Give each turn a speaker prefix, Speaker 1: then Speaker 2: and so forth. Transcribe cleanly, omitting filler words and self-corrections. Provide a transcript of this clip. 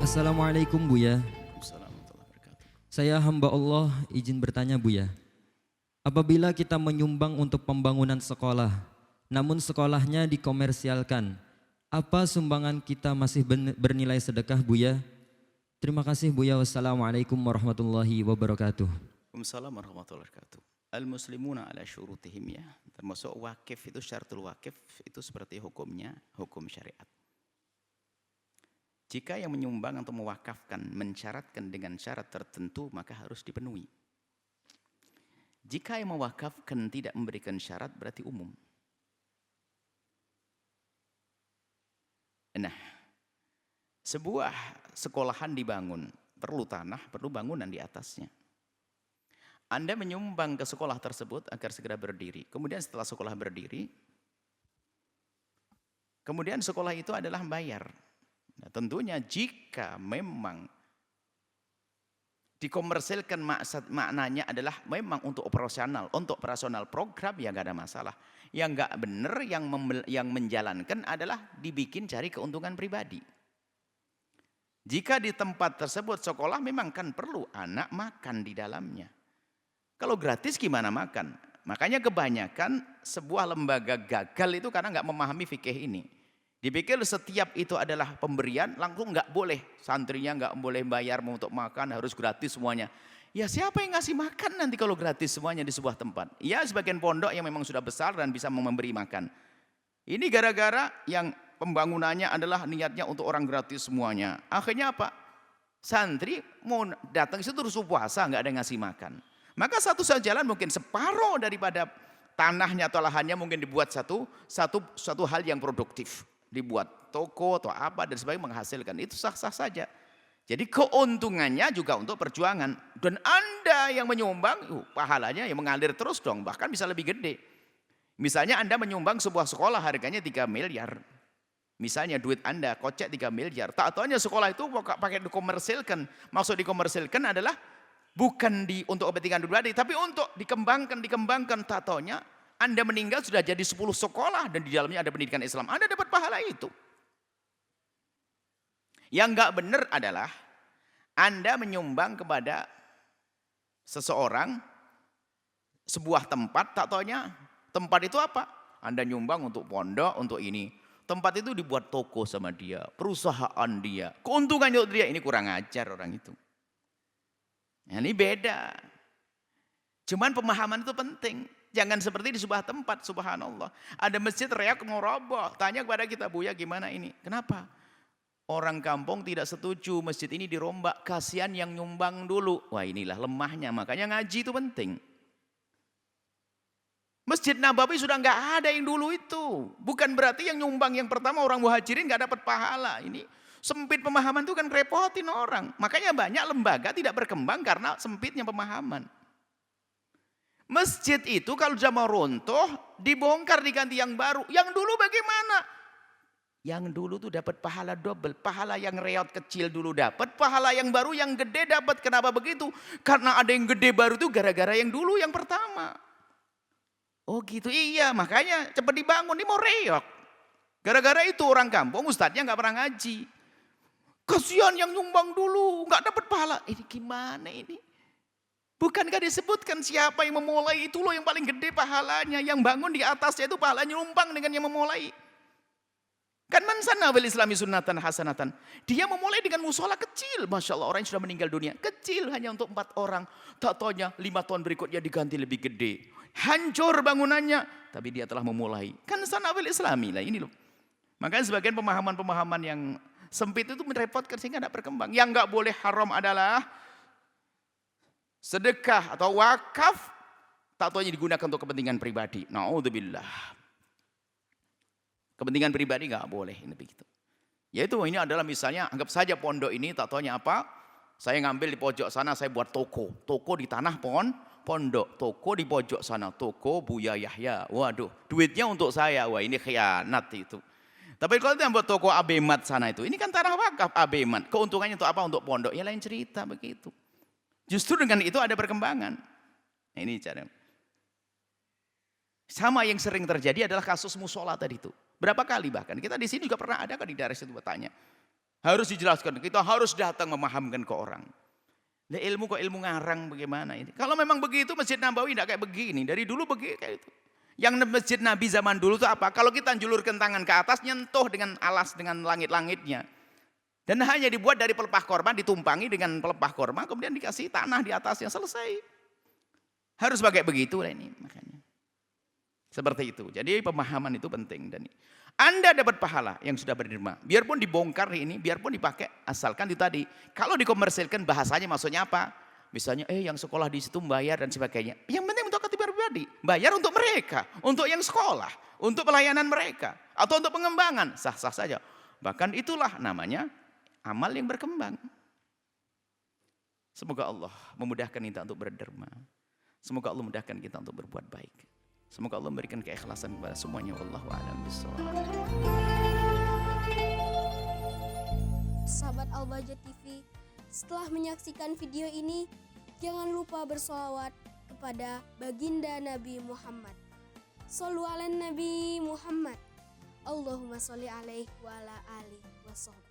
Speaker 1: Assalamualaikum Buya.
Speaker 2: Assalamualaikum warahmatullahi wabarakatuh.
Speaker 1: Saya hamba Allah izin bertanya Buya. Apabila kita menyumbang untuk pembangunan sekolah, namun sekolahnya dikomersialkan, apa sumbangan kita masih bernilai sedekah Buya? Terima kasih Buya. Wassalamualaikum warahmatullahi wabarakatuh.
Speaker 2: Waalaikumsalam warahmatullahi wabarakatuh. Al-muslimuna ala syurutihim ya. Termasuk wakif itu syaratul wakif itu seperti hukumnya, hukum syariat. Jika yang menyumbang atau mewakafkan mensyaratkan dengan syarat tertentu maka harus dipenuhi. Jika yang mewakafkan tidak memberikan syarat berarti umum. Nah, sebuah sekolahan dibangun, perlu tanah, perlu bangunan di atasnya. Anda menyumbang ke sekolah tersebut agar segera berdiri. Kemudian setelah sekolah berdiri, kemudian sekolah itu adalah bayar. Nah, tentunya jika memang dikomersilkan maknanya adalah memang untuk operasional program ya nggak ada masalah. Yang nggak benar yang menjalankan adalah dibikin cari keuntungan pribadi. Jika di tempat tersebut sekolah memang kan perlu anak makan di dalamnya. Kalau gratis gimana makan? Makanya kebanyakan sebuah lembaga gagal itu karena nggak memahami fikih ini. Dipikir setiap itu adalah pemberian, langsung nggak boleh. Santrinya nggak boleh bayar untuk makan, harus gratis semuanya. Ya siapa yang ngasih makan nanti kalau gratis semuanya di sebuah tempat? Ya sebagian pondok yang memang sudah besar dan bisa memberi makan. Ini gara-gara yang pembangunannya adalah niatnya untuk orang gratis semuanya. Akhirnya apa? Santri mau datang situ terus puasa, nggak ada yang ngasih makan. Maka satu saja jalan mungkin separuh daripada tanahnya atau lahannya mungkin dibuat satu hal yang produktif. Dibuat toko atau apa dan sebagainya menghasilkan, itu sah-sah saja. Jadi keuntungannya juga untuk perjuangan. Dan Anda yang menyumbang, pahalanya yang mengalir terus dong, bahkan bisa lebih gede. Misalnya Anda menyumbang sebuah sekolah harganya 3 miliar. Misalnya duit Anda kocek 3 miliar. Tak taunya sekolah itu pakai dikomersilkan. Maksud dikomersilkan adalah bukan untuk kepentingan pribadi, tapi untuk dikembangkan. Tak taunya Anda meninggal sudah jadi 10 sekolah dan di dalamnya ada pendidikan Islam. Anda dapat pahala itu. Yang enggak benar adalah Anda menyumbang kepada seseorang sebuah tempat, tak taunya tempat itu apa? Anda nyumbang untuk pondok, untuk ini. Tempat itu dibuat toko sama dia, perusahaan dia. Keuntungannya untuk dia, ini kurang ajar orang itu. Ini beda. Cuman pemahaman itu penting. Jangan seperti di sebuah tempat, subhanallah. Ada masjid reak mau roboh. Tanya kepada kita, Buya gimana ini? Kenapa? Orang kampung tidak setuju masjid ini dirombak. Kasihan yang nyumbang dulu. Wah inilah lemahnya. Makanya ngaji itu penting. Masjid Nabawi sudah nggak ada yang dulu itu. Bukan berarti yang nyumbang yang pertama orang muhajirin nggak dapat pahala. Ini sempit pemahaman itu kan repotin orang. Makanya banyak lembaga tidak berkembang karena sempitnya pemahaman. Masjid itu kalau sudah mau runtuh, dibongkar diganti yang baru. Yang dulu bagaimana? Yang dulu tuh dapat pahala double. Pahala yang reot kecil dulu dapat, pahala yang baru yang gede dapat. Kenapa begitu? Karena ada yang gede baru tuh gara-gara yang dulu yang pertama. Oh gitu, iya makanya cepat dibangun, ini mau reok. Gara-gara itu orang kampung ustadznya nggak pernah ngaji. Kasihan yang nyumbang dulu, nggak dapat pahala. Ini gimana ini? Bukankah disebutkan siapa yang memulai itu loh yang paling gede pahalanya. Yang bangun di atasnya itu pahalanya numpang dengan yang memulai. Kan man sanna fil islami sunnatan hasanatan. Dia memulai dengan musola kecil. Masya Allah orang yang sudah meninggal dunia. Kecil hanya untuk 4 orang. Tak taunya 5 tahun berikutnya diganti lebih gede. Hancur bangunannya. Tapi dia telah memulai. Kan sanna fil islami lah ini loh. Makanya sebagian pemahaman-pemahaman yang sempit itu merepotkan sehingga tidak berkembang. Yang nggak boleh haram adalah sedekah atau wakaf tak taunya digunakan untuk kepentingan pribadi. Naudzubillah. Kepentingan pribadi nggak boleh ini begitu. Yaitu ini adalah misalnya anggap saja pondok ini tak taunya apa? Saya ngambil di pojok sana saya buat toko. Toko di tanah pondok. Toko di pojok sana. Toko Buya Yahya. Waduh, duitnya untuk saya. Wah, ini khianat itu. Tapi kalau dia buat toko Abemat sana itu, ini kan tanah wakaf Abemat. Keuntungannya untuk apa? Untuk pondok. Ya lain cerita begitu. Justru dengan itu ada perkembangan. Nah, ini cara. Sama yang sering terjadi adalah kasus musola tadi itu. Berapa kali bahkan. Kita di sini juga pernah ada kan di daerah situ bertanya. Harus dijelaskan, kita harus datang memahamkan ke orang. Nah, ilmu kok ilmu ngarang bagaimana ini? Kalau memang begitu Masjid Nabawi tidak kayak begini. Dari dulu begitu kayak itu. Yang Masjid Nabi zaman dulu itu apa? Kalau kita julurkan tangan ke atas, nyentuh dengan alas, dengan langit-langitnya. Dan hanya dibuat dari pelepah korma, ditumpangi dengan pelepah korma, kemudian dikasih tanah di atasnya, selesai. Harus pakai begitu lah ini makanya. Seperti itu. Jadi pemahaman itu penting. Dan Anda dapat pahala yang sudah berderma. Biarpun dibongkar ini, biarpun dipakai, asalkan itu tadi. Kalau dikomersilkan bahasanya maksudnya apa? Misalnya yang sekolah di situ bayar dan sebagainya. Yang penting untuk aktivitas pribadi. Bayar untuk mereka, untuk yang sekolah, untuk pelayanan mereka. Atau untuk pengembangan, sah-sah saja. Bahkan itulah namanya amal yang berkembang. Semoga Allah memudahkan kita untuk berderma. Semoga Allah memudahkan kita untuk berbuat baik. Semoga Allah memberikan keikhlasan kepada semuanya. Wallahu a'lam bishawab.
Speaker 3: Sahabat Al-Bahjah TV, setelah menyaksikan video ini, jangan lupa bersolawat kepada baginda Nabi Muhammad. Shollu ala Nabi Muhammad. Allahumma sholli alaihi wa ala alihi wa sahbihi.